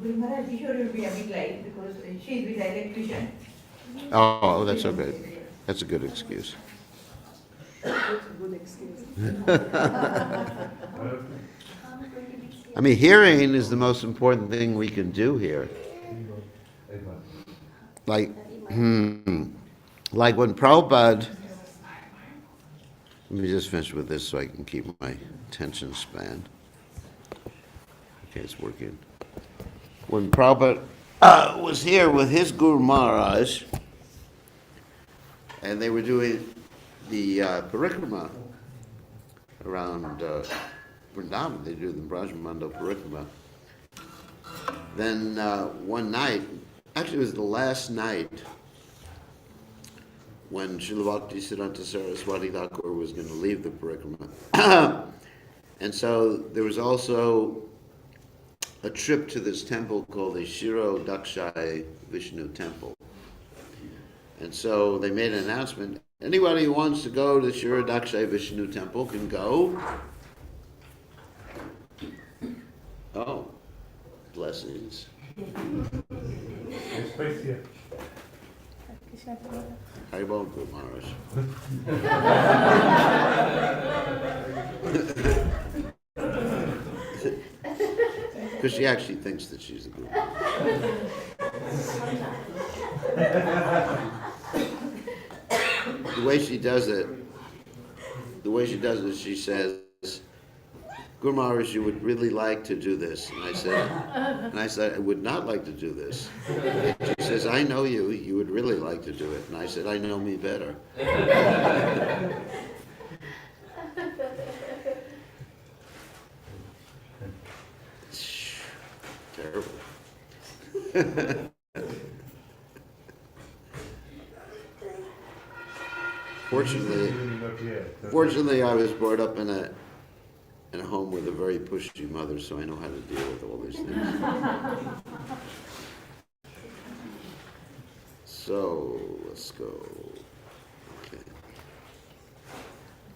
Guru Maharaj, Kishore will be a bit light because she is with the electrician. Oh, that's okay. That's a good excuse. Good excuse. I mean, hearing is the most important thing we can do here. Like, like when Prabhupada, let me just finish with this so I can keep my attention span. Okay, it's working. When Prabhupada was here with his Guru Maharaj, and they were doing the parikrama around Vrindavan, they do the Brajmanda parikrama. Then one night, actually it was the last night, when Srila Bhaktisiddhanta Saraswati Thakur was going to leave the parikrama. And so there was also a trip to this temple called the Shiro Dakshai Vishnu Temple. And so they made an announcement, anybody who wants to go to the Shiro Dakshai Vishnu Temple can go. Oh, blessings. Haribol Guru Maharaj. Because she actually thinks that she's the Guru. The way she does it, she says, Guru Maharaj, you would really like to do this. And I said, I would not like to do this. And she says, I know you, you would really like to do it. And I said, I know me better. Terrible. Fortunately, I was brought up in a home with a very pushy mother, so I know how to deal with all these things. So let's go.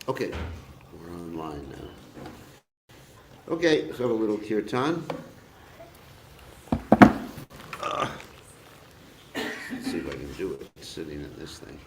Okay, we're online now. Okay, so have a little kirtan. Let's see if I can do it sitting in this thing.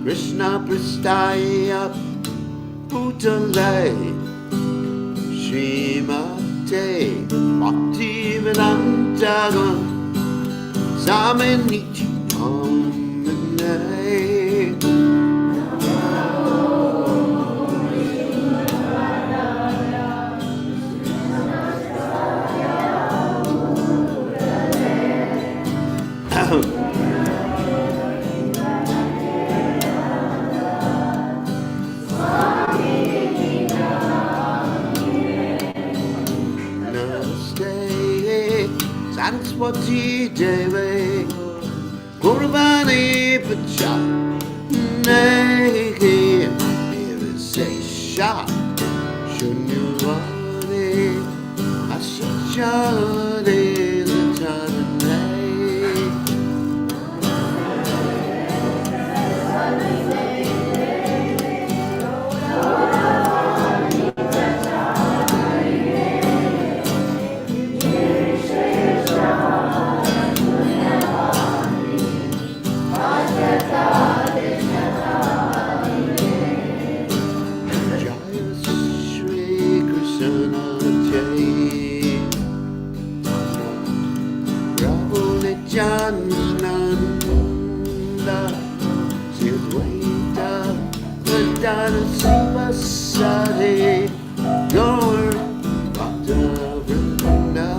Krishna Prastaya Bhutale Srimate Bhakti Vedanta Samaniti Namane Saraswati Devi Gurbani Pacha Negi Nirisesha Shunyavani Asachari Zatanane Jananda Sidwaita Vedana Sivasari Gaur Bhakta Vrinda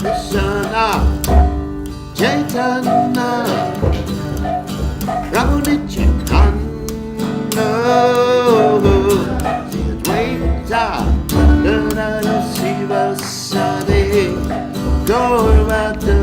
Krishna Chaitanya Prabhu Nityananda Advaita Gadadhara Shiva Sadi Gaurvata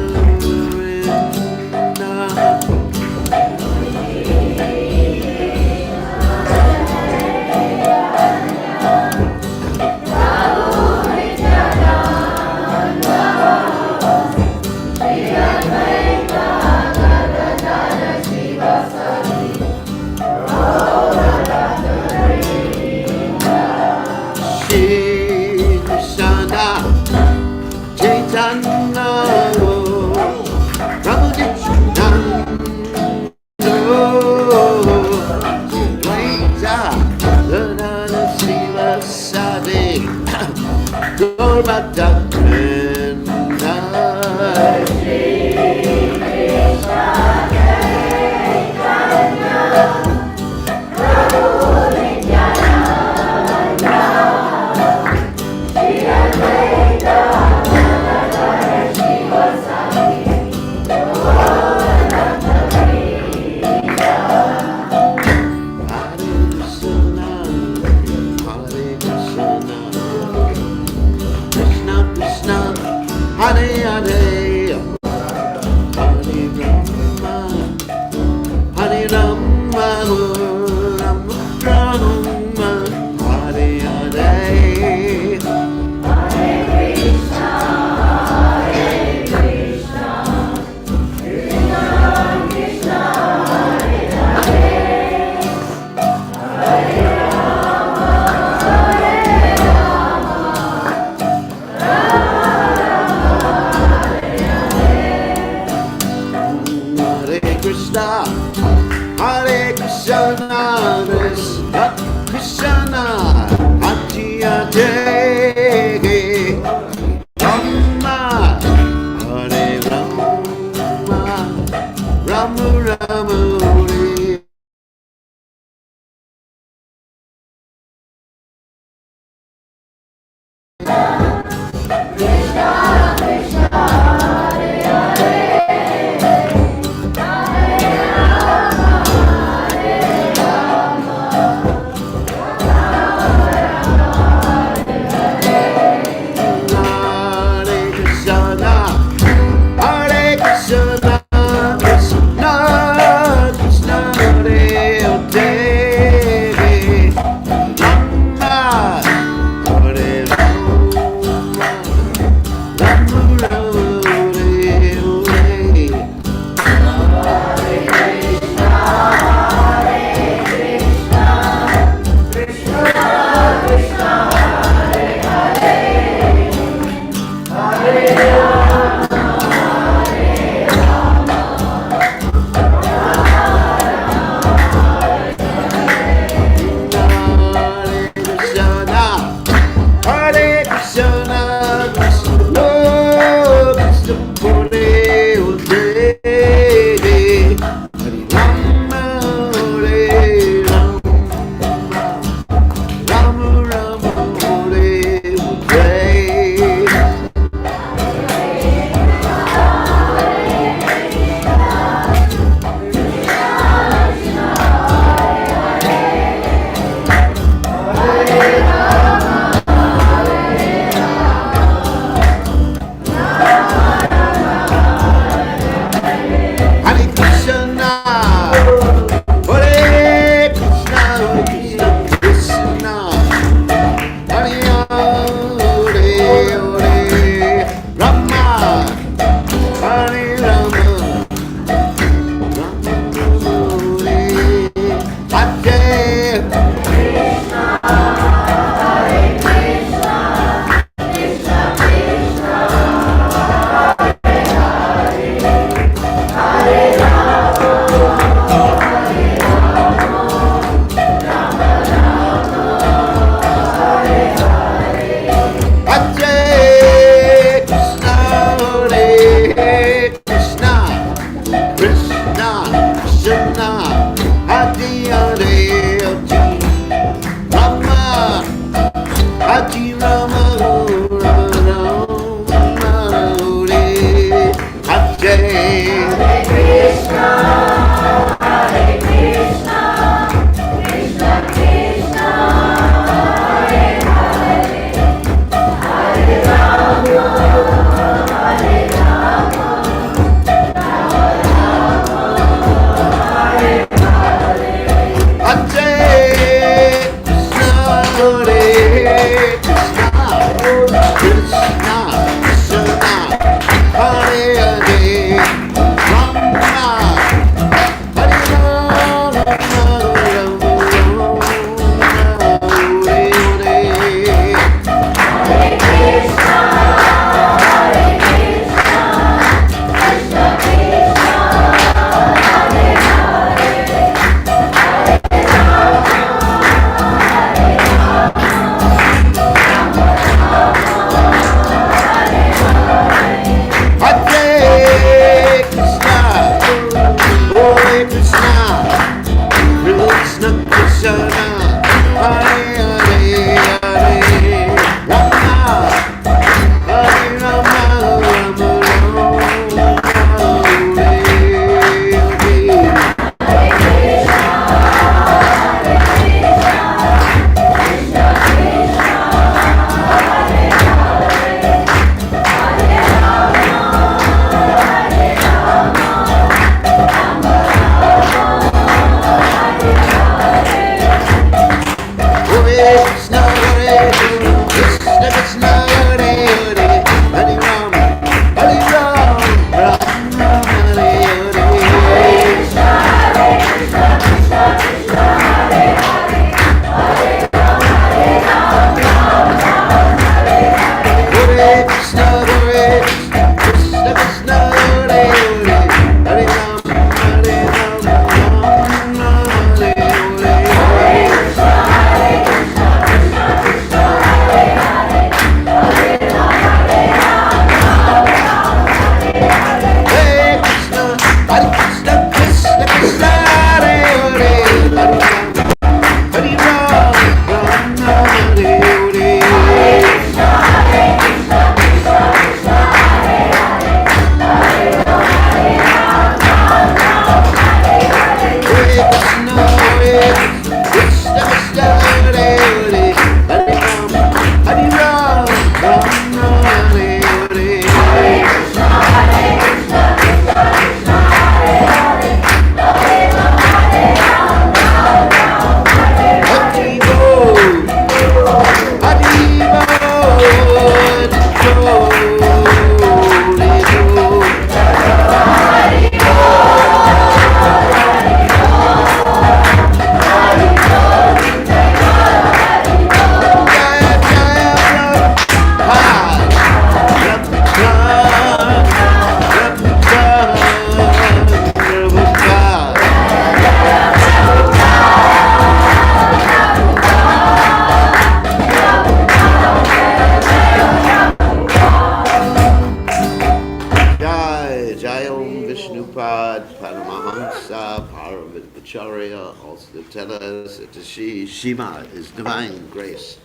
Also tell us that Shima is divine grace.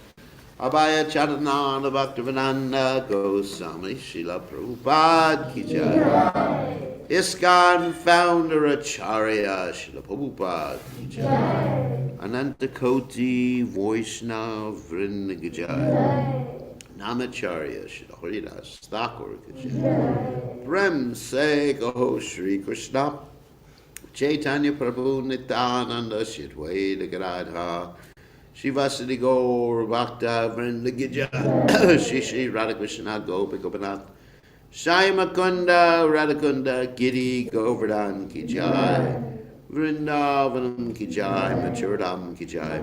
Abhaya Charananda Bhaktivedanta Goswami Srila Prabhupada Ki Jai. ISKCON founder Acharya Srila Prabhupada Ki Jai. Anantakoti Vaishnava Vrinda Ki Jai. Namacharya Srila Haridas Thakur Ki Jai. Prem Se Kaho Shri Krishna Chaitanya Prabhu Nityananda Shitwaita Gadadha Shivasadi Gaur Bhakta Vrinda Ki Jai. Shri Radhakrishna Gopikopanath Shaimakunda Radhakunda Giri Govardhan Ki Jai. Vrindavanam Ki Jai. Machuradam Ki Jai.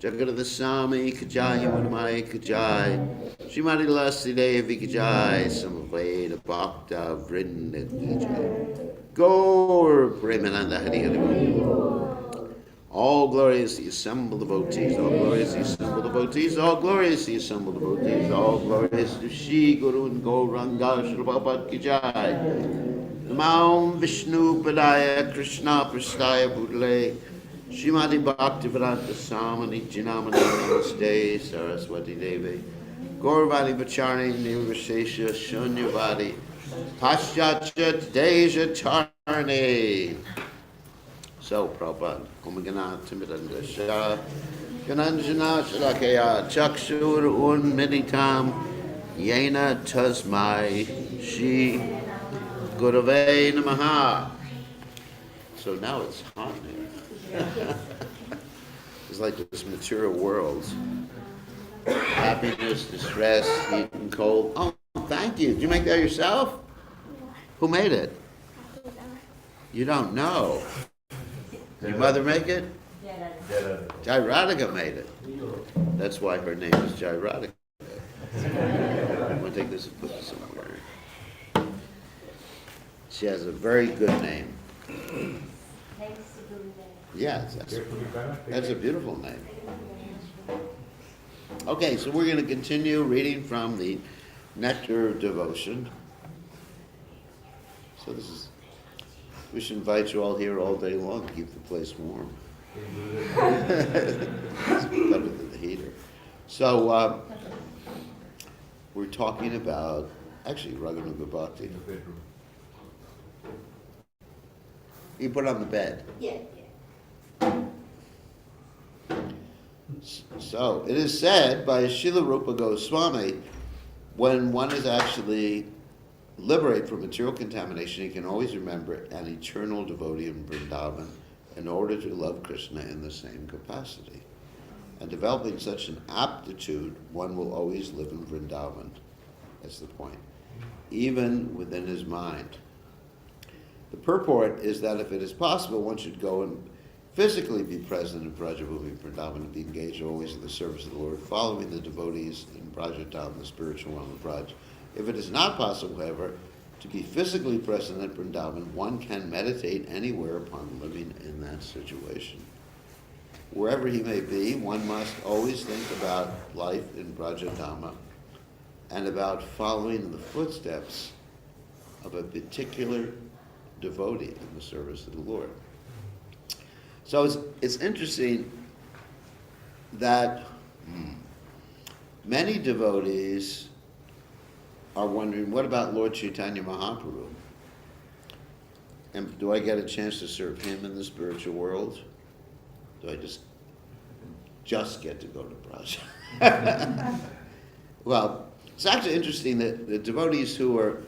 Jagadada Sami Ki Jai. Yamunamai Ki Jai. Shrimati Lassi Devi Ki Jai. Samaveda Bhakta Vrinda Ki Jai. Gaur Premananda Hari Hari. All glorious the assembled devotees, all glorious the assembled devotees, all glorious the assembled devotees, all glorious to Shri Guru and Gauranga Srila Prabhupada Ki Jai. Namam Vishnu Padaya Krishna Prastaya Bhutale Srimati Bhaktivedanta Samani Jinamani Namaste Saraswati Devi Gaurvadi Bacharni Nirvashesha Shunyavadi Paschatya Deja Charni. So, Prabhupada, Omagana Timidanda Shah, Gananjana Shalakaya, Chakshur Un Meditam, Yena Tasmai, Shi Gurave Namaha. So now it's hot here. It's like this material world. Happiness, distress, heat and cold. Oh, thank you. Did you make that yourself? Who made it? You don't know. Did your mother make it? Jai Radhika made it. That's why her name is Jai Radhika. I'm going to take this and put it somewhere. She has a very good name. Yes, that's a beautiful name. Okay, so we're going to continue reading from the Nectar of Devotion. So we should invite you all here all day long to keep the place warm. It's better than the heater. So we're talking about, actually, Raghunaga Bhakti. You put it on the bed. Yeah. So, it is said by Srila Rupa Goswami, when one is actually liberated from material contamination, he can always remember an eternal devotee in Vrindavan in order to love Krishna in the same capacity. And developing such an aptitude, one will always live in Vrindavan. That's the point. Even within his mind. The purport is that if it is possible, one should go and physically be present in Brajabhumi Vrindavan and be engaged always in the service of the Lord, following the devotees in Brajadam, the spiritual realm of Braj. If it is not possible, however, to be physically present at Vrindavan, one can meditate anywhere upon living in that situation. Wherever he may be, one must always think about life in Brajadama and about following in the footsteps of a particular devotee in the service of the Lord. So it's interesting that many devotees are wondering, what about Lord Chaitanya Mahaprabhu? And do I get a chance to serve him in the spiritual world? Do I just get to go to Braj? Well, it's actually interesting that the devotees who are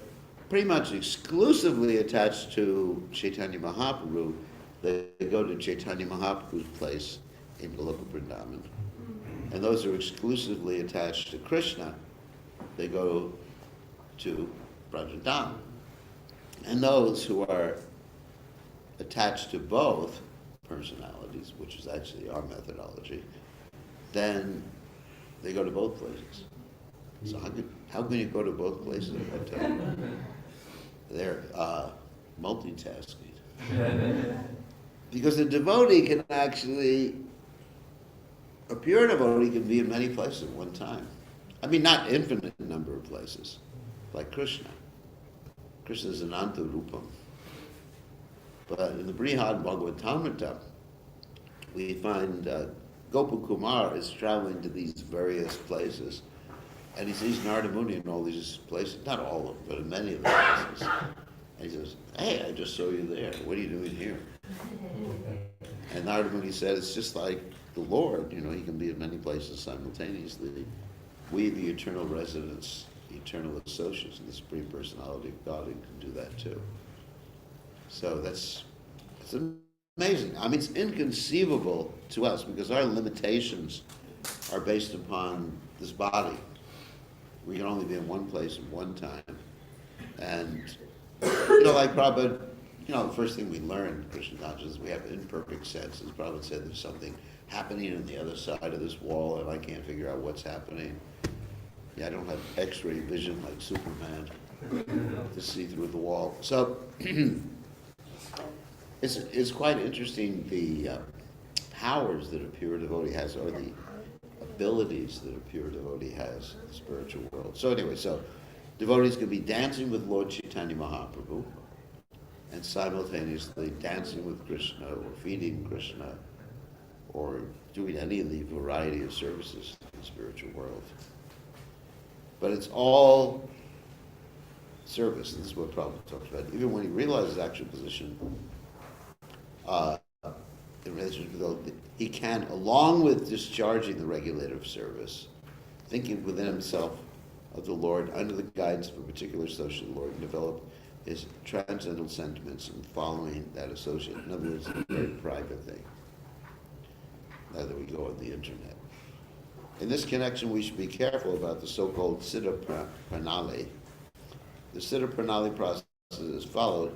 pretty much exclusively attached to Chaitanya Mahaprabhu, they go to Chaitanya Mahaprabhu's place in Goloka Vrindavan. And those who are exclusively attached to Krishna, they go to Brajadam. And those who are attached to both personalities, which is actually our methodology, then they go to both places. So how can you go to both places at one time? They're multitasking. Because a devotee can actually, a pure devotee can be in many places at one time. I mean, not infinite number of places, like Krishna. Krishna is an Ananta Rupam. But in the Brihad Bhagavatamrita, we find Gopakumar is traveling to these various places, and he sees Narada Muni in all these places, not all of them, but in many of the places. And he says, "Hey, I just saw you there. What are you doing here?" And Narada Muni said, it's just like the Lord, he can be in many places simultaneously. We, the eternal residents, eternal associates of the Supreme Personality of God, can do that too. So it's amazing. I mean, it's inconceivable to us because our limitations are based upon this body. We can only be in one place at one time. And, like Prabhupada, the first thing we learn in Krishna consciousness, we have imperfect senses. Prabhupada said there's something happening on the other side of this wall and I can't figure out what's happening. Yeah, I don't have X-ray vision like Superman to see through the wall. So it's quite interesting the powers that a pure devotee has, or the abilities that a pure devotee has in the spiritual world. So anyway, devotees can be dancing with Lord Chaitanya Mahaprabhu and simultaneously dancing with Krishna or feeding Krishna or doing any of the variety of services in the spiritual world. But it's all service. This is what Prabhupada talks about. Even when he realizes actual position, in relationship with he can, along with discharging the regulative service, thinking within himself of the Lord under the guidance of a particular associate of the Lord, and develop his transcendental sentiments and following that associate. In other words, it's a very private thing. Now that we go on the internet. In this connection, we should be careful about the so-called Siddha Pranali. The Siddha Pranali process is followed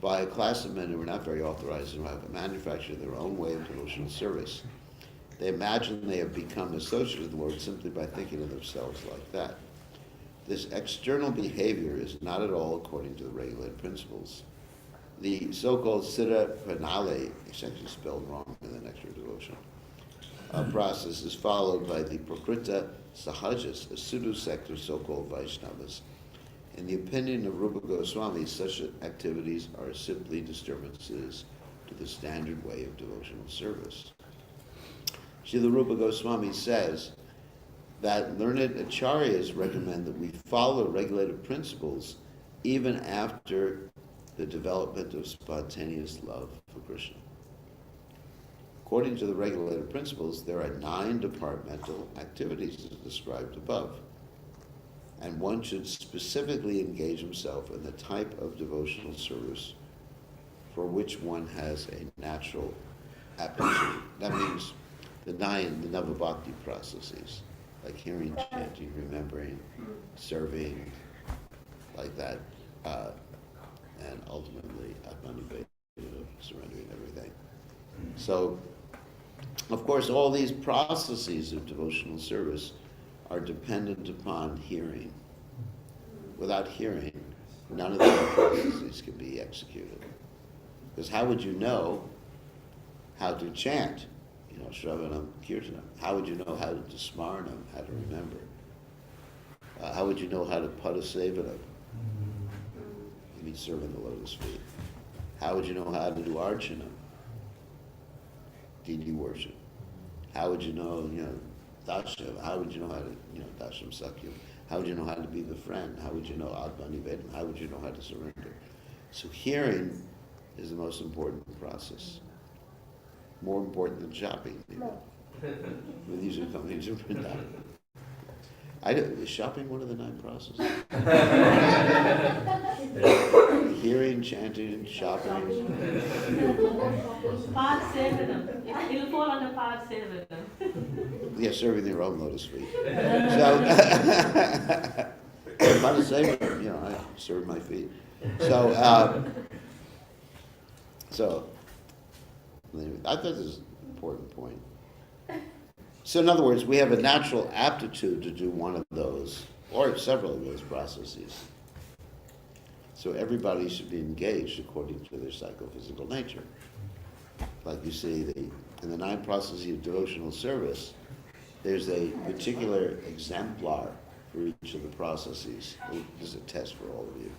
by a class of men who are not very authorized and who have manufactured their own way of devotional service. They imagine they have become associated with the Lord simply by thinking of themselves like that. This external behavior is not at all according to the regulated principles. The so-called Siddha Pranali, it's actually spelled wrong in the Nectar of Devotion, process is followed by the Prakrita Sahajas, a pseudo-sect of so-called Vaishnavas. In the opinion of Rupa Goswami, such activities are simply disturbances to the standard way of devotional service. Srila Rupa Goswami says that learned acharyas recommend that we follow regulated principles even after the development of spontaneous love for Krishna. According to the regulated principles, there are 9 departmental activities as described above, and one should specifically engage himself in the type of devotional service for which one has a natural aptitude. That means the 9, the Navabhakti processes, like hearing, chanting, remembering, serving, like that, and ultimately Atmaniveda, surrendering everything. So, of course, all these processes of devotional service are dependent upon hearing. Without hearing, none of the processes can be executed. Because how would you know how to chant? Shravanam, Kirtanam. How would you know how to smarnam, how to remember? How would you know how to padasevanam? You mean serving the lotus feet. How would you know how to do archanam? Deity worship. How would you know, Dasham? How would you know how to, Dasham Sakyam? How would you know how to be the friend? How would you know Atmanivedana? How would you know how to surrender? So hearing is the most important process. More important than shopping, even. With these companies in Vrindavan. Is shopping one of the 9 processes? Hearing, chanting, shopping. It'll fall under part 7. Yeah, serving their own lotus feet. So, by the same, I serve my feet. So, I thought this is an important point. So in other words, we have a natural aptitude to do one of those, or several of those processes. So everybody should be engaged according to their psychophysical nature. Like you see, in the 9 processes of devotional service, there's a particular exemplar for each of the processes. This is a test for all of you,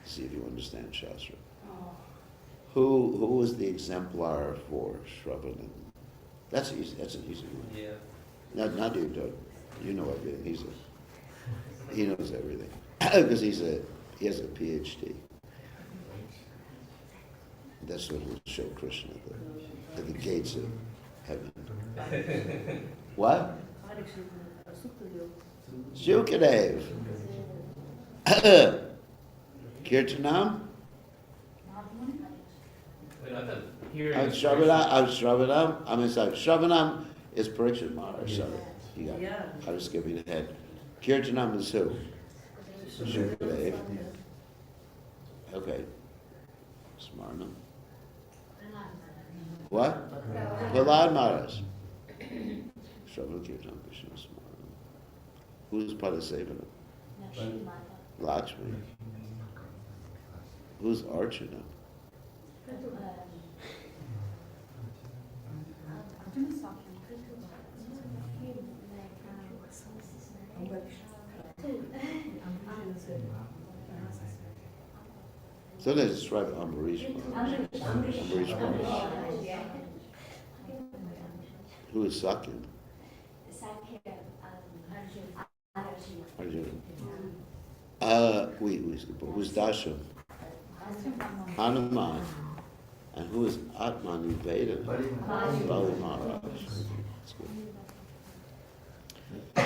to see if you understand Shastra. Who is the exemplar for Shravanam? That's easy. That's an easy one. Yeah. Not you, Doug. You know everything. He knows everything because he has a PhD. That's what will show Krishna at the gates of heaven. What? Shukadev. Kirtanam? Wait, I thought hearing. Shravanam is Parikshit Maharaj, sorry. I was skipping ahead. Kirtanam is who? Shukadev. Okay. Smarnam. What? Prahlad Maharaj. Shravanam Kirtanam Krishna Smarnam. Who's Padasevanam? Lakshmi. Who's Archana? Sometimes it's right Ambarish Maharaj. Ambarish Maharaj. Who is Sakyam? Arjuna. Who's Dasha? Hanuman. And who is Atman Veda? Bali Maharaj. That's good.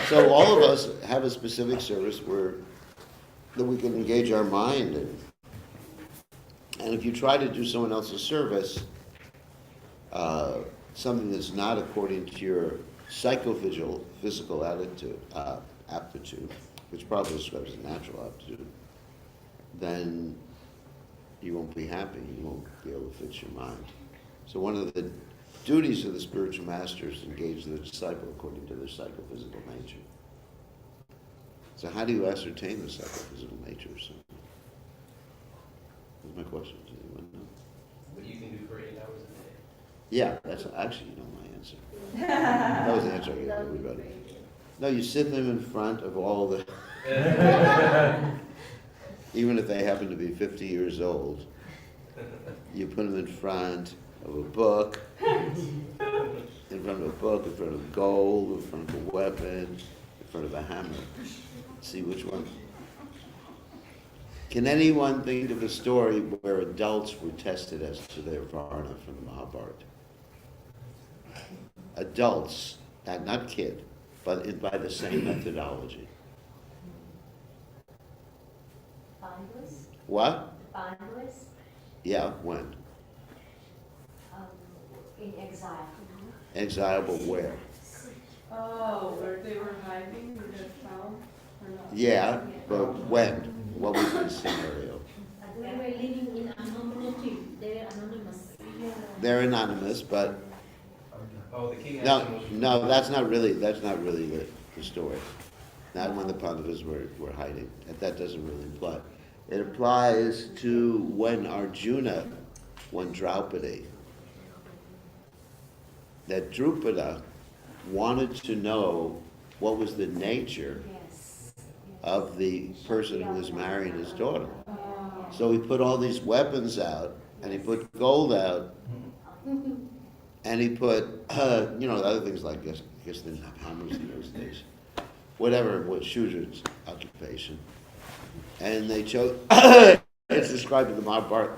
So all of us have a specific service that we can engage our mind in. And if you try to do someone else's service, something that's not according to your psychophysical aptitude, which probably describes a natural aptitude, then you won't be happy. You won't be able to fix your mind. So one of the duties of the spiritual master is to engage the disciple according to their psychophysical nature. So how do you ascertain the psychophysical nature of someone? That's my question. Does anyone know? What you can do for 8 hours a day. Yeah, that's actually, my answer. That was the answer I gave everybody. No, you sit them in front of all the, even if they happen to be 50 years old, you put them in front of a book, in front of gold, in front of a weapon, in front of a hammer. See which one. Can anyone think of a story where adults were tested as to their varna from the Mahabharata? Adults, not kid, but by the same methodology. Bindless? What? Bindless? Yeah, when? In exile. Exile, but where? Oh, where they were hiding, they got found, or not? Yeah, but when? What was the scenario? They were living in anonymity. They were anonymous. They're anonymous, but Oh, the king no, that's not really the story. Not when the Pandavas were hiding. That doesn't really apply. It applies to when Arjuna won Draupadi. That Drupada wanted to know what was the nature Yes. of the person who was marrying his daughter. So he put all these weapons out, and he put gold out, and he put, other things like this. I guess they didn't have hammers in those days. Whatever was Shudra's occupation. And they chose, it's described in the Mahabharata,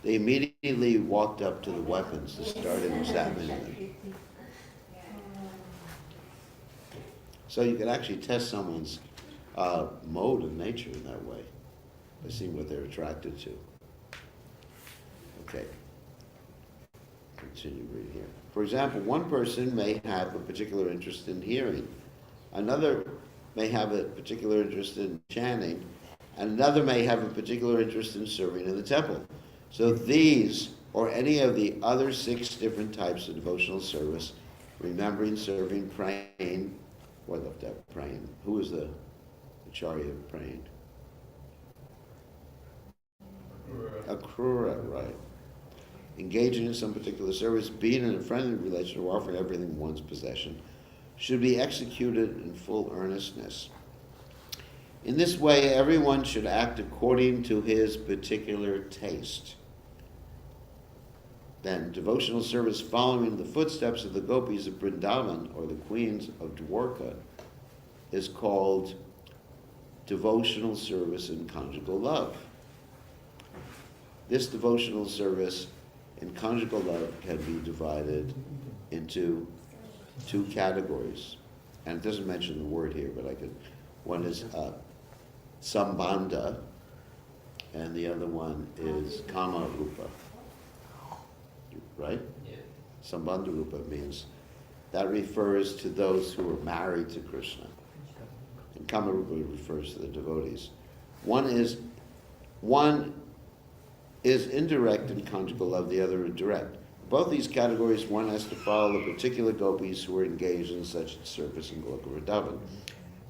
they immediately walked up to the weapons and started examining them. So you can actually test someone's mode of nature in that way, by seeing what they're attracted to. Okay. Continue reading here. For example, one person may have a particular interest in hearing, another may have a particular interest in chanting, and another may have a particular interest in serving in the temple. So these, or any of the other 6 different types of devotional service, remembering, serving, praying, I left out praying. Who is the acharya of praying? Akrura, right. Engaging in some particular service, being in a friendly relation, or offering everything in one's possession, should be executed in full earnestness. In this way, everyone should act according to his particular taste. Then, devotional service following the footsteps of the gopis of Vrindavan, or the queens of Dwarka, is called devotional service in conjugal love. This devotional service in conjugal love can be divided into 2 categories. And it doesn't mention the word here, but one is sambandha, and the other one is kama rupa. Right? Yeah. Sambandha rupa means that refers to those who are married to Krishna. And kama rupa refers to the devotees. One is indirect in conjugal love, the other is direct. Both these categories, one has to follow the particular gopis who are engaged in such service in Goloka Vrindavan.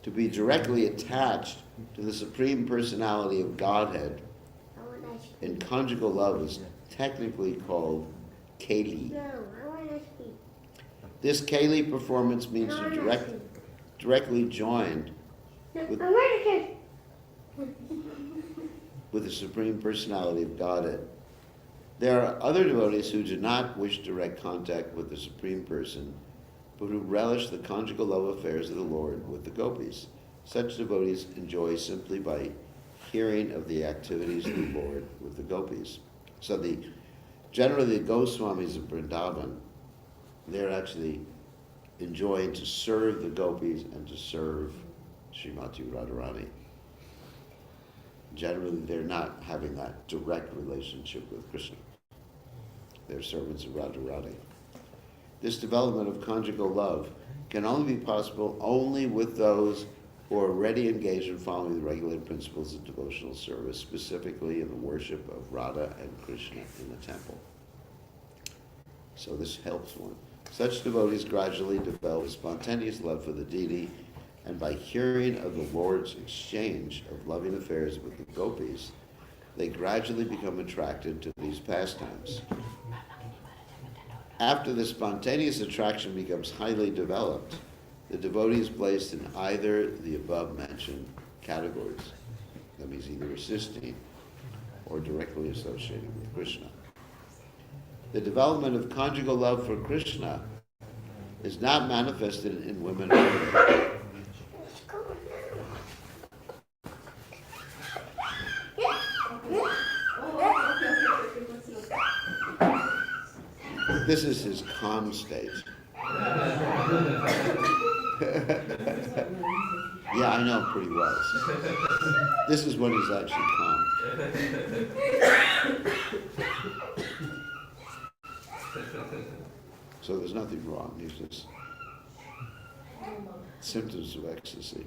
To be directly attached to the Supreme Personality of Godhead in conjugal love is technically called Kali. This Kali performance means you're directly joined with the Supreme Personality of Godhead. There are other devotees who do not wish direct contact with the Supreme Person, but who relish the conjugal love affairs of the Lord with the gopis. Such devotees enjoy simply by hearing of the activities of the Lord with the gopis. So generally the Goswamis of Vrindavan, they're actually enjoying to serve the gopis and to serve Srimati Radharani. Generally, they're not having that direct relationship with Krishna. They're servants of Radharani. This development of conjugal love can only be possible only with those who are already engaged in following the regulated principles of devotional service, specifically in the worship of Radha and Krishna in the temple. So this helps one. Such devotees gradually develop a spontaneous love for the deity, and by hearing of the Lord's exchange of loving affairs with the gopis, they gradually become attracted to these pastimes. After the spontaneous attraction becomes highly developed, the devotee is placed in either the above-mentioned categories. That means either assisting or directly associated with Krishna. The development of conjugal love for Krishna is not manifested in women only. This is his calm state. Yeah, I know pretty well. This is when he's actually calm. So there's nothing wrong. He's just symptoms of ecstasy.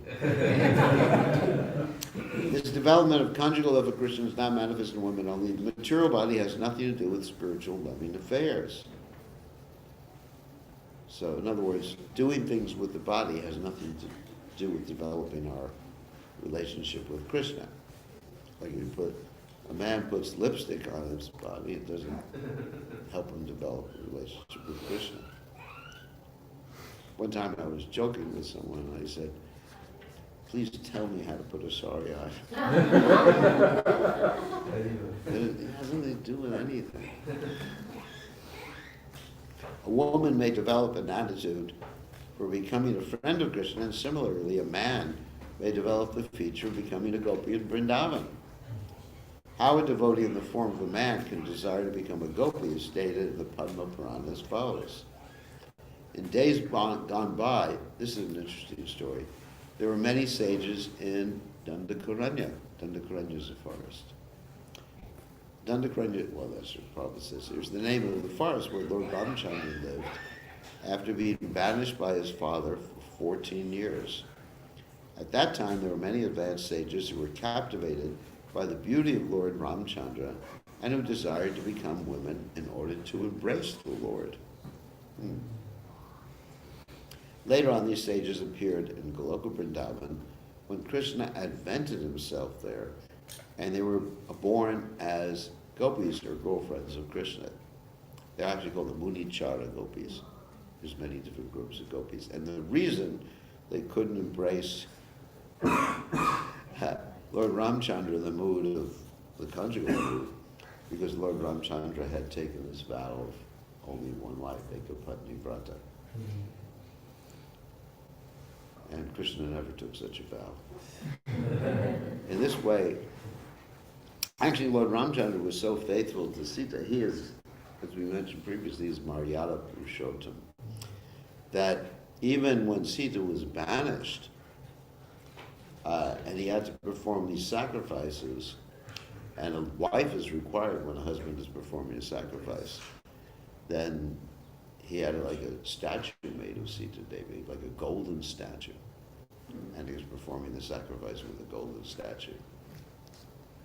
This development of conjugal love for Krishna is not manifest in women only. The material body has nothing to do with spiritual loving affairs. So, in other words, doing things with the body has nothing to do with developing our relationship with Krishna. Like a man puts lipstick on his body, it doesn't help him develop a relationship with Krishna. One time I was joking with someone and I said, please tell me how to put a sari on. It has nothing to do with anything. A woman may develop an attitude for becoming a friend of Krishna, and similarly, a man may develop the feature of becoming a gopi in Vrindavan. How a devotee in the form of a man can desire to become a gopi is stated in the Padma Purana as follows. In days gone by, this is an interesting story, there were many sages in Dandakaranya. Dandakaranya is a forest. Dandakaranya, well, that's what Prabhupada says here, is the name of the forest where Lord Ramchandra lived after being banished by his father for 14 years. At that time, there were many advanced sages who were captivated by the beauty of Lord Ramchandra and who desired to become women in order to embrace the Lord. Later on, these sages appeared in Goloka Vrindavan when Krishna advented himself there, and they were born as gopis or girlfriends of Krishna. They're actually called the Munichara gopis. There's many different groups of gopis. And the reason they couldn't embrace Lord Ramchandra in the mood of the conjugal mood, because Lord Ramchandra had taken this vow of only one wife, Ekapatni Vrata. And Krishna never took such a vow. In this way, actually Lord Ramchandra was so faithful to Sita, he is, as we mentioned previously, is Maryada Purushottam, that even when Sita was banished, and he had to perform these sacrifices, and a wife is required when a husband is performing a sacrifice, then he had like a statue made of Sita Devi, like a golden statue. And he was performing the sacrifice with a golden statue.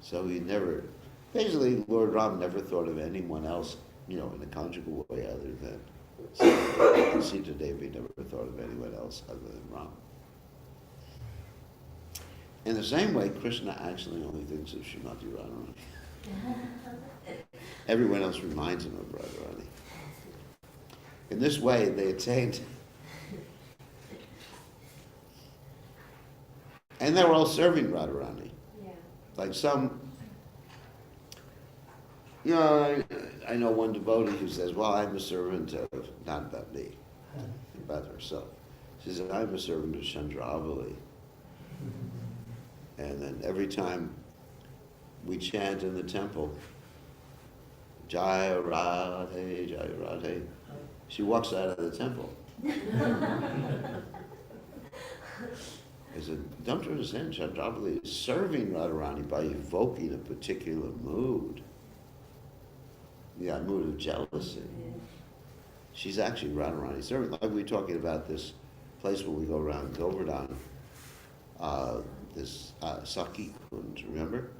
So he never, basically Lord Ram never thought of anyone else, in a conjugal way other than Sita. And Sita Devi never thought of anyone else other than Ram. In the same way, Krishna actually only thinks of Srimati Radharani. Everyone else reminds him of Radharani. In this way, they attained, and they were all serving Radharani. Yeah. Like some, I know one devotee who says, well, I'm a servant of, not about me, about herself. She says, I'm a servant of Chandravali. And then every time we chant in the temple, Jaya Radhe, Jaya Radhe, she walks out of the temple. I said, don't you understand? Chandrabali is serving Radharani by evoking a particular mood. Yeah, mood of jealousy. She's actually Radharani serving. Like we were talking about this place where we go around Govardhan, this Saki Kund, remember?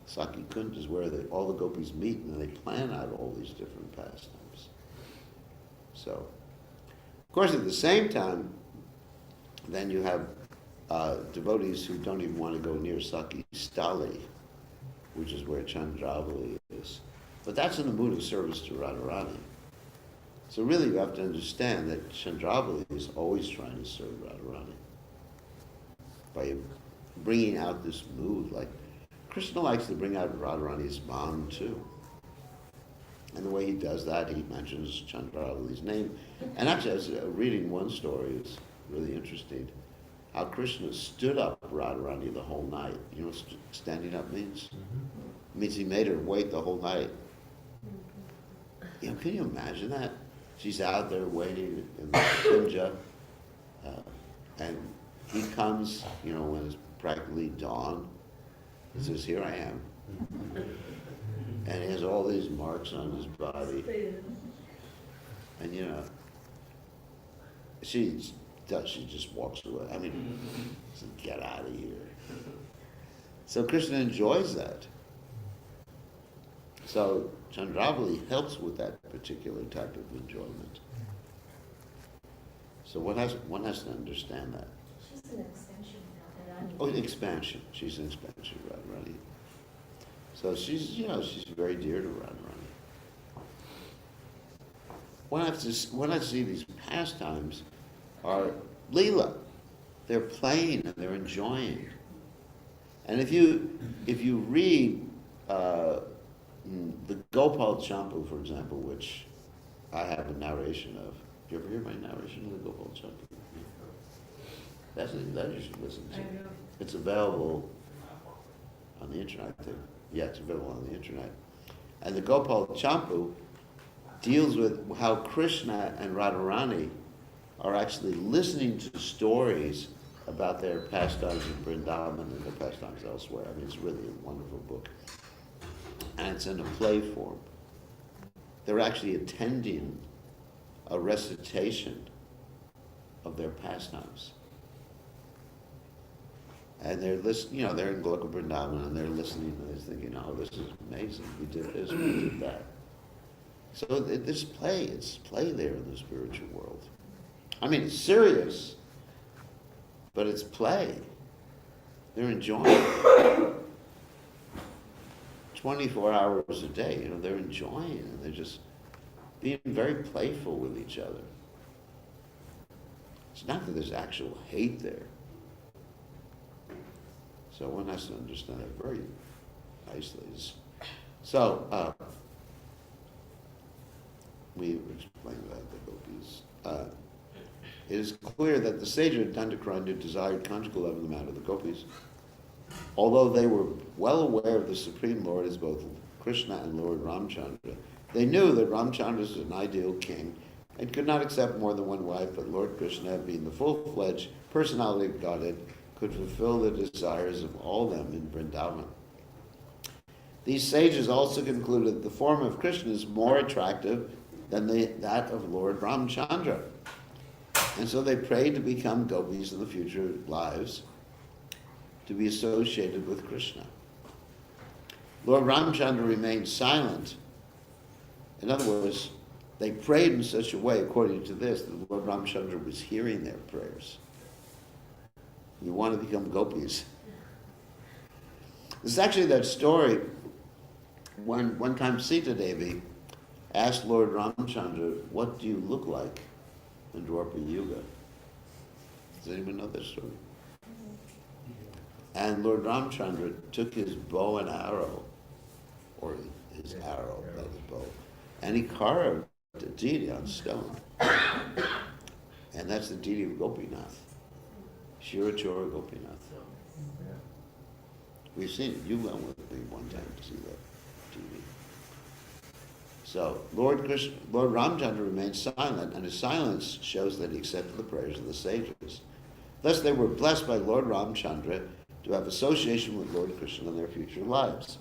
Saki Kund is where all the gopis meet and they plan out all these different pastimes. So, of course, at the same time, then you have devotees who don't even want to go near Saki Stali, which is where Chandravali is. But that's in the mood of service to Radharani. So really you have to understand that Chandravali is always trying to serve Radharani by bringing out this mood. Like Krishna likes to bring out Radharani's mom too. And the way he does that, he mentions Chandravali's name. And actually, I was reading one story, it's really interesting, how Krishna stood up Radharani the whole night. You know what standing up means? It means he made her wait the whole night. You know, can you imagine that? She's out there waiting in the Kunja, and he comes, you know, when it's practically dawn. He says, here I am. And he has all these marks on his body. And, you know, she just walks away. I mean, says, get out of here. So Krishna enjoys that. So Chandravali helps with that particular type of enjoyment. So one has to understand that. She's an extension of Radharani. Oh, expansion. She's an expansion of Radharani. So she's very dear to Radharani. One has to see these pastimes are Leela. They're playing and they're enjoying. And if you read the Gopal Champu, for example, which I have a narration of. Did you ever hear my narration of the Gopal Champu? That you should listen to. It's available on the internet. Yeah, it's available on the internet. And the Gopal Champu deals with how Krishna and Radharani are actually listening to stories about their pastimes in Vrindavan and their pastimes elsewhere. I mean, it's really a wonderful book. And it's in a play form. They're actually attending a recitation of their pastimes. And they're listening, you know, they're in Goloka Vrindavan and they're listening and they're thinking, oh, this is amazing. We did this, we did that. So it's play there in the spiritual world. I mean, it's serious, but it's play. They're enjoying it. 24 hours a day, you know, they're enjoying it. And they're just being very playful with each other. It's not that there's actual hate there. So one has to understand that very nicely. So, we explained about the gopis. It is clear that the sages of Dandakaranya desired conjugal love in the matter of the gopis. Although they were well aware of the Supreme Lord as both Krishna and Lord Ramchandra, they knew that Ramchandra is an ideal king and could not accept more than one wife, but Lord Krishna, being the full-fledged personality of Godhead, could fulfill the desires of all them in Vrindavan. These sages also concluded that the form of Krishna is more attractive than that of Lord Ramchandra. And so they prayed to become gopis in the future lives, to be associated with Krishna. Lord Ramchandra remained silent. In other words, they prayed in such a way, according to this, that Lord Ramchandra was hearing their prayers. We want to become gopis. This is actually that story when one time Sita Devi asked Lord Ramchandra, what do you look like in Dwapara Yuga? Does anyone know that story? And Lord Ramchandra took his bow and arrow, or his arrow, not his bow, and he carved a deity on stone. And that's the deity of Gopinath, Shirachora Gopinath. We've seen it. You went with me one time to see that TV. So Lord Ramchandra remained silent, and his silence shows that he accepted the prayers of the sages. Thus they were blessed by Lord Ramchandra to have association with Lord Krishna in their future lives.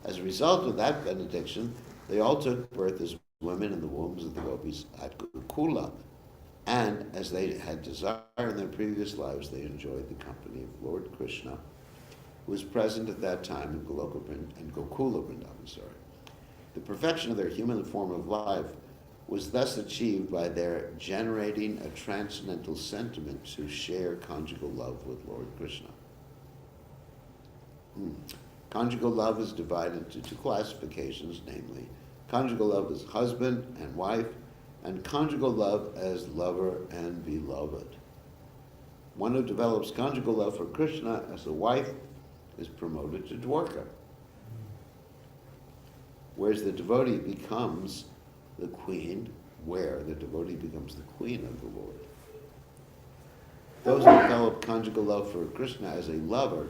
As a result of that benediction, they all took birth as women in the wombs of the gopis at Gokula, and as they had desire in their previous lives, they enjoyed the company of Lord Krishna, who was present at that time in Gokula Vrindavan. The perfection of their human form of life was thus achieved by their generating a transcendental sentiment to share conjugal love with Lord Krishna. Conjugal love is divided into two classifications, namely, conjugal love as husband and wife, and conjugal love as lover and beloved. One who develops conjugal love for Krishna as a wife is promoted to Dwarka, whereas the devotee becomes the queen, of the Lord. Those who develop conjugal love for Krishna as a lover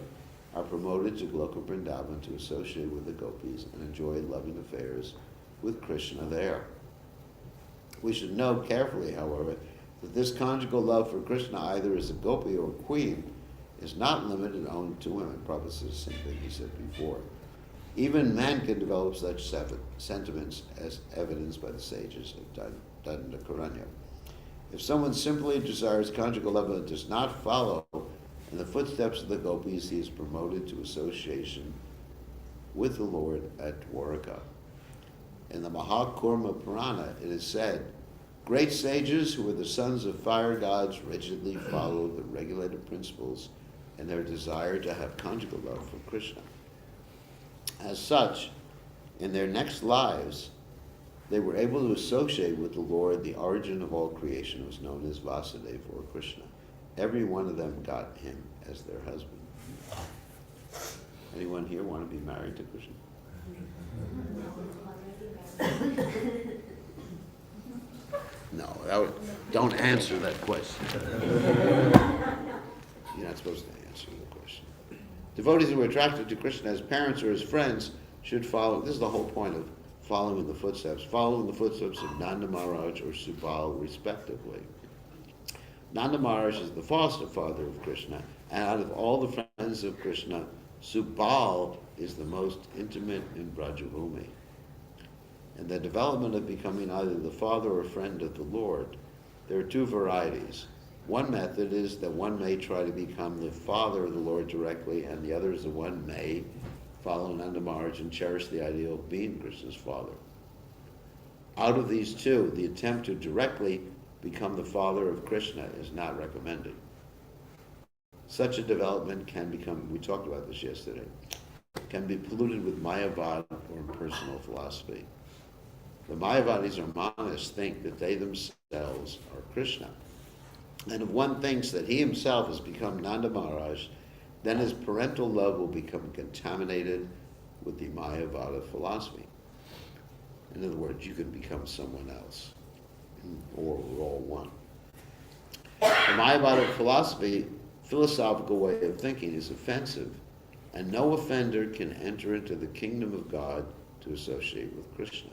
are promoted to Goloka Vrindavan to associate with the gopis and enjoy loving affairs with Krishna there. We should note carefully, however, that this conjugal love for Krishna, either as a gopi or queen, is not limited only to women. Prabhupada says the same thing he said before. Even men can develop such sentiments as evidenced by the sages of Dandakaranya. If someone simply desires conjugal love and does not follow in the footsteps of the gopis, he is promoted to association with the Lord at Dwarka. In the Mahakurma Purana, it is said, great sages who were the sons of fire gods rigidly followed the regulated principles in their desire to have conjugal love for Krishna. As such, in their next lives, they were able to associate with the Lord, the origin of all creation, was known as Vasudeva or Krishna. Every one of them got him as their husband. Anyone here want to be married to Krishna? No, don't answer that question. You're not supposed to answer the question. Devotees who are attracted to Krishna as parents or as friends should follow. This is the whole point of following the footsteps of Nanda Maharaj or Subal, respectively. Nanda Maharaj is the foster father of Krishna, and out of all the friends of Krishna, Subal is the most intimate in Brajabhumi. In the development of becoming either the father or friend of the Lord, there are two varieties. One method is that one may try to become the father of the Lord directly, and the other is that one may follow Nanda Maharaj and cherish the ideal of being Krishna's father. Out of these two, the attempt to directly become the father of Krishna is not recommended. Such a development can become, we talked about this yesterday, can be polluted with Mayavad or impersonal philosophy. The Mayavadis or Manas think that they themselves are Krishna. And if one thinks that he himself has become Nanda Maharaj, then his parental love will become contaminated with the Mayavada philosophy. In other words, you can become someone else, or we're all one. The Mayavada philosophical way of thinking is offensive, and no offender can enter into the kingdom of God to associate with Krishna.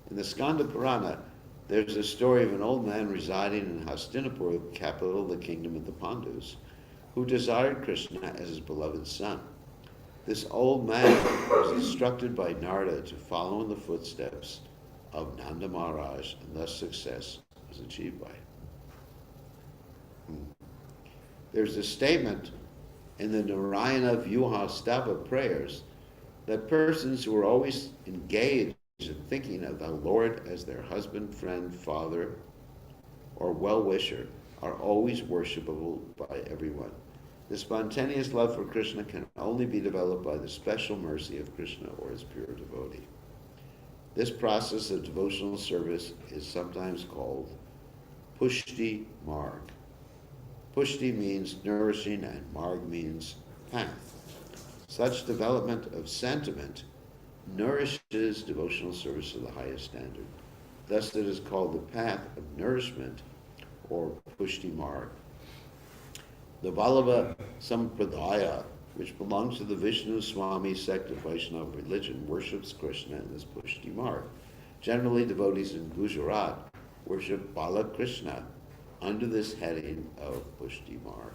In the Skanda Purana, there's a story of an old man residing in Hastinapur, the capital of the kingdom of the Pandus, who desired Krishna as his beloved son. This old man was instructed by Narada to follow in the footsteps of Nanda Maharaj, and thus success was achieved by him. There's a statement in the Narayana Vyuha Stava prayers that persons who are always engaged in thinking of the Lord as their husband, friend, father, or well-wisher are always worshipable by everyone. The spontaneous love for Krishna can only be developed by the special mercy of Krishna or his pure devotee. This process of devotional service is sometimes called Pushti Marg. Pushti means nourishing and Marg means path. Such development of sentiment nourishes devotional service to the highest standard. Thus it is called the path of nourishment or Pushti Marg. The Vallabha Sampradaya, which belongs to the Vishnu Swami sect of Vaishnava religion, worships Krishna in this Pushti marg. Generally, devotees in Gujarat worship Bala Krishna under this heading of Pushti marg.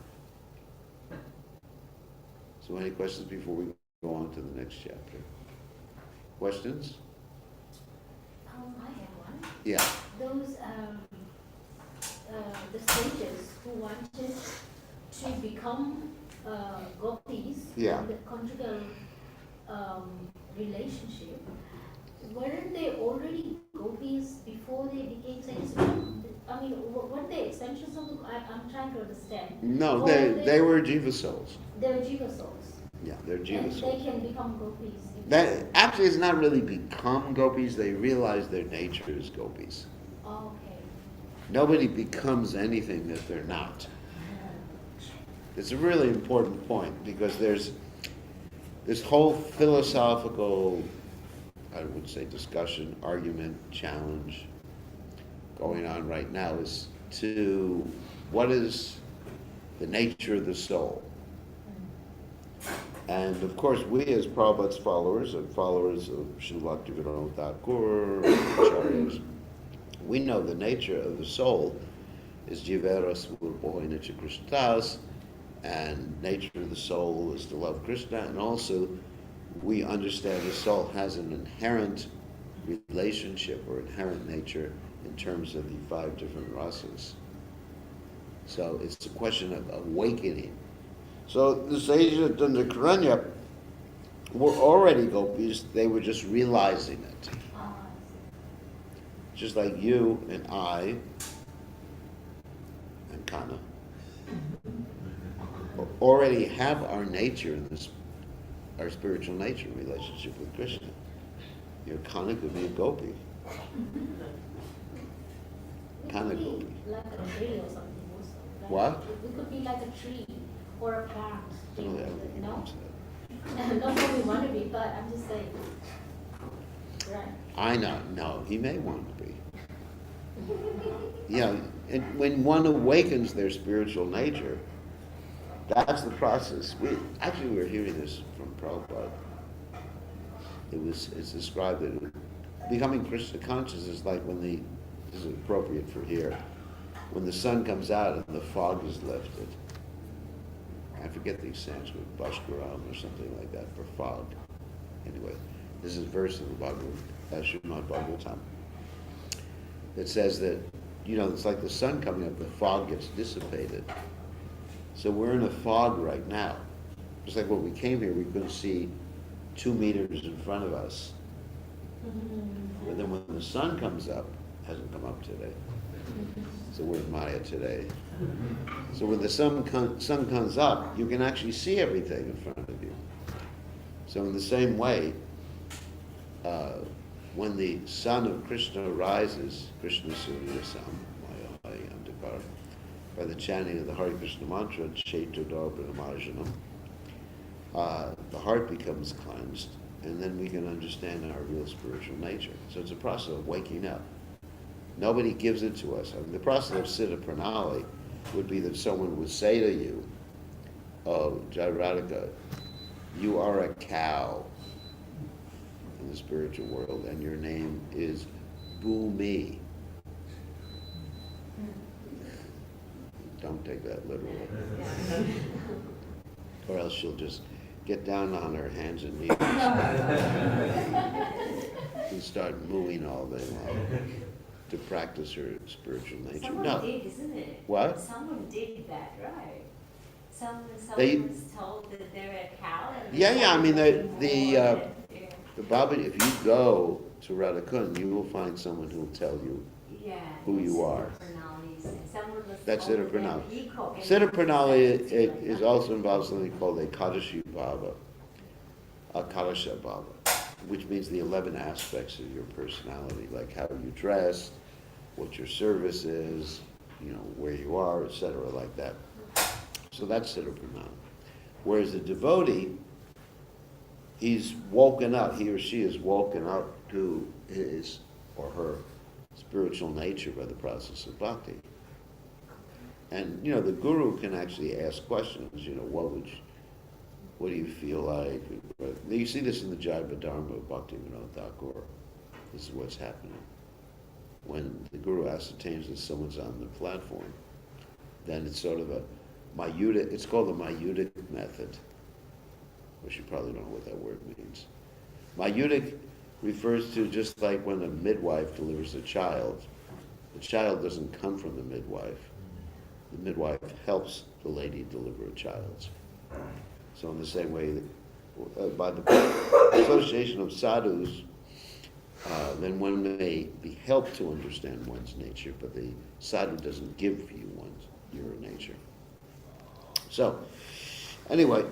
So any questions before we go on to the next chapter? Questions? I have one. Yeah. Those, the sages who wanted to become gopis Yeah. in the conjugal relationship, weren't they already gopis before they became sages? I mean, weren't they extensions of the? I'm trying to understand. No, Or they were jiva souls. They were jiva souls. Yeah, they're jiva And souls. they can become gopis. That actually is not really become gopis. They realize their nature is gopis. Okay. Nobody becomes anything that they're not. It's a really important point because there's this whole philosophical, I would say, discussion, argument, challenge going on right now as to what is the nature of the soul. And of course, we as Prabhupada's followers and followers of Srila Bhaktivinoda Thakur, acharyas, we know the nature of the soul is jivera svurbohina Krishnas, and nature of the soul is to love Krishna, and also we understand the soul has an inherent relationship or inherent nature in terms of the 5 different rasas. So it's a question of awakening. So the sages in the Karanya were already gopis, they were just realizing it. Just like you and I and Kana already have our nature in this, our spiritual nature relationship with Krishna. Your Kana could be a gopi. Kana gopi. Like a tree or something also. Right? What? We could be like a tree or a plant. I don't know how You he know? wants that. Not that we want to be, but I'm just saying. Right. I know, no, he may want to be. Yeah, and when one awakens their spiritual nature, that's the process. We were hearing this from Prabhupada. It's described that becoming Krishna conscious is like when this is appropriate for here, when the sun comes out and the fog is lifted. I forget the Sanskrit, Bhaskaram or something like that for fog. Anyway, this is a verse in the Srimad Bhagavatam that says that, it's like the sun coming up, the fog gets dissipated. So we're in a fog right now. Just like when we came here, we couldn't see 2 meters in front of us. But then when the sun comes up, hasn't come up today. So we're in Maya today. So when the sun comes up, you can actually see everything in front of you. So in the same way, when the sun of Krishna rises, Krishna Surya Sam, Maya Andakar, by the chanting of the Hare Krishna mantra, Chaitodar Brahmajanam, the heart becomes cleansed, and then we can understand our real spiritual nature. So it's a process of waking up. Nobody gives it to us. I mean, the process of Siddha Pranali would be that someone would say to you, "Oh, Jai Radhika, you are a cow in the spiritual world, and your name is Bhumi." Don't take that literally. Or else she'll just get down on her hands and knees and start mooing all day long to practice her spiritual nature. Someone No. did, isn't it? What? Someone did that, right? Someone They- was told that they're a cow. And Yeah, I mean, yeah. the Baba, if you go to Radhakund, you will find someone who will tell you Yeah, who you it's are. Pranali, and someone was That's told Siddha that Pranali. peacock and Siddha Pranali it's like is that. also involves something called a Kadashi Baba, a Kadasha Baba, which means the 11 aspects of your personality, like how you dress, what your service is, where you are, etc., like that. So that's Siddha Pranali. Whereas the devotee, he's woken up, he or she is woken up to his or her spiritual nature by the process of bhakti. And, the guru can actually ask questions, what do you feel like? You see this in the Jaiva Dharma of Bhaktivinoda Thakur. This is what's happening. When the guru ascertains that someone's on the platform, then it's sort of it's called the Mayudic method, which you probably don't know what that word means. Mayudic refers to just like when a midwife delivers a child. The child doesn't come from the midwife. The midwife helps the lady deliver a child. So in the same way, by the association of sadhus, then one may be helped to understand one's nature, but the sadhu doesn't give you your nature. So, anyway,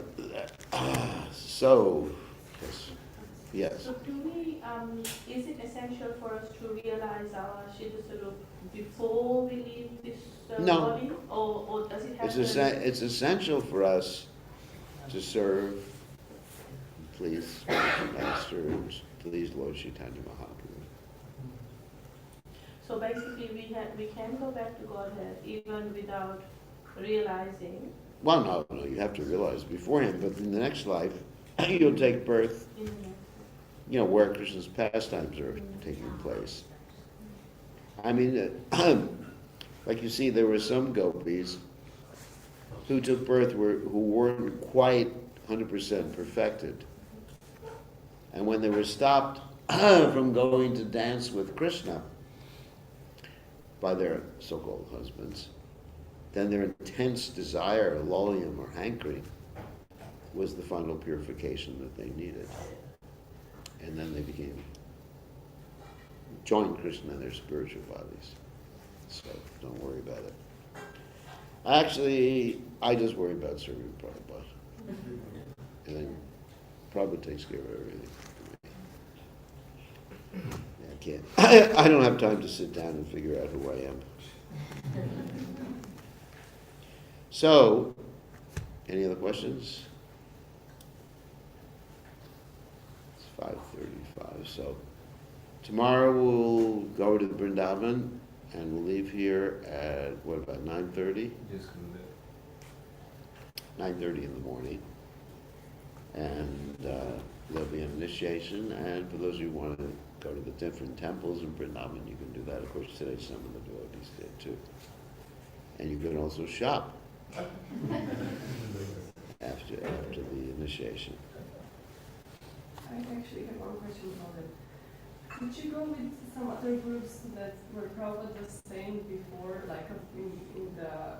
yes. So do we, is it essential for us to realize our Siddha Swarup before we leave this No. body? Or does it have It's essential for us to serve, please, Master, and please, Lord Chaitanya Mahaprabhu. So basically we can go back to Godhead even without realizing Well, no, you have to realize beforehand, but in the next life, you'll take birth, in the next. where Krishna's pastimes are taking place. I mean, like you see, there were some gopis who took birth who weren't quite 100% perfected. And when they were stopped from going to dance with Krishna by their so-called husbands, then their intense desire, lollium or hankering, was the final purification that they needed. And then they joined Krishna in their spiritual bodies. So don't worry about it. Actually, I just worry about serving Prabhupada. And then Prabhupada takes care of everything for me. I can't. I don't have time to sit down and figure out who I am. So, any other questions? It's 5:35. So tomorrow we'll go to the Vrindavan and we'll leave here at, what about 9:30? Just come back. 9:30 in the morning. And there'll be an initiation. And for those of you who want to go to the different temples in Vrindavan, you can do that. Of course, today some of the devotees did too. And you can also shop after the initiation. I actually have one question about it. Could you go with some other groups that were probably the same before, like in the,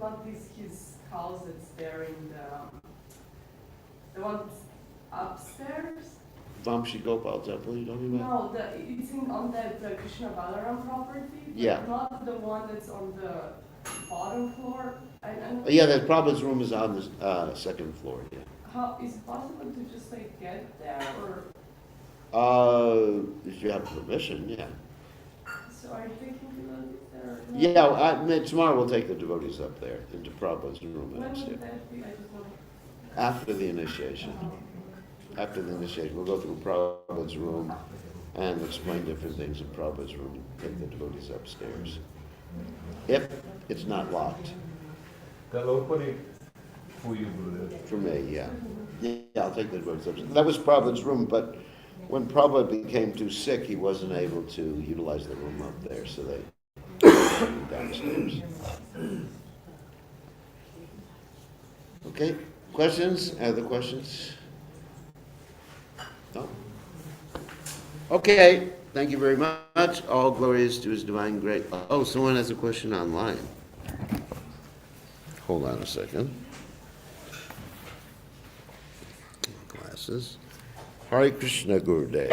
not his house that's there in the one upstairs? Vamshi Gopal temple you're talking about? No, it's on that Krishna Balaram property. But Yeah. not the one that's on the bottom floor. Yeah, the Prabhupada's room is on the second floor, yeah. How is it possible to just like get there, or If you have permission, yeah. so are you thinking to go there? Or not? Yeah, tomorrow we'll take the devotees up there into Prabhupada's room When upstairs. would that be? I just want After the initiation. After the initiation, we'll go through Prabhupada's room and explain different things in Prabhupada's room and take the devotees upstairs. If it's not locked. They'll open it for you, Gurudev. For me, yeah. Yeah, I'll take the devotees upstairs. That was Prabhupada's room, but when Prabhupada became too sick, he wasn't able to utilize the room up there, so they took him downstairs. Okay, questions? Other questions? No? Okay, thank you very much. All glories to His divine grace. Oh, someone has a question online. Hold on a second. Glasses. Hare Krishna Gurudev.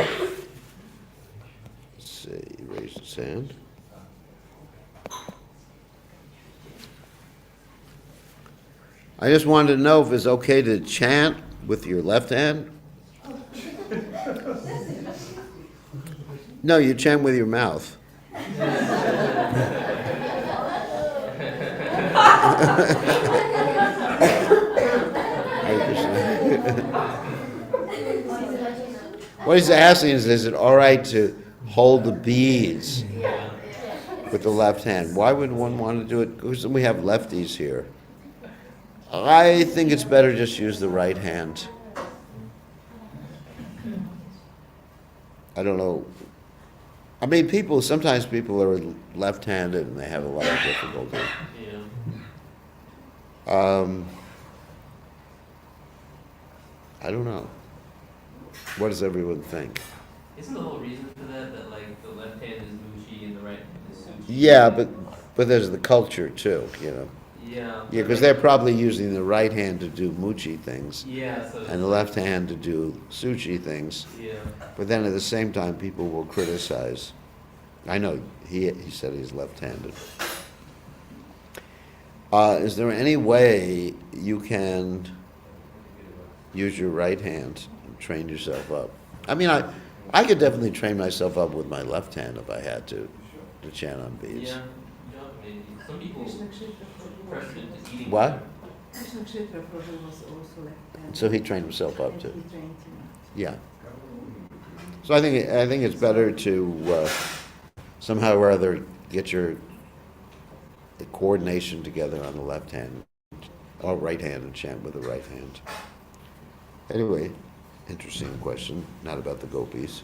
Let's see, he raised his hand. I just wanted to know if it's okay to chant with your left hand. No, you chant with your mouth. Hare Krishna. What he's asking is it all right to hold the beads with the left hand. Why would one want to do it? Because we have lefties here. I think it's better just use the right hand. I don't know. I mean, sometimes people are left-handed and they have a lot of difficulty. I don't know. What does everyone think? Isn't the whole reason for that like the left hand is Mushi and the right hand is Sushi? Yeah, but there's the culture too, you know. Yeah. Yeah, because they're probably using the right hand to do Muchi things Yeah, so and the left hand to do Suchi things. yeah. But then at the same time, people will criticize. I know he said he's left-handed. Is there any way you can use your right hand and train yourself up? I mean, I could definitely train myself up with my left hand if I had to chant on beads. Yeah. Maybe. Some people Krishna Kshetra Prabhu press it was- to eating. What? Krishna Kshetra Prabhu was also left-handed. So he trained himself up And too. he trained him up. Yeah. So I think it's better to somehow or other get the coordination together on the left hand or right hand and chant with the right hand. Anyway, interesting question, not about the gopis.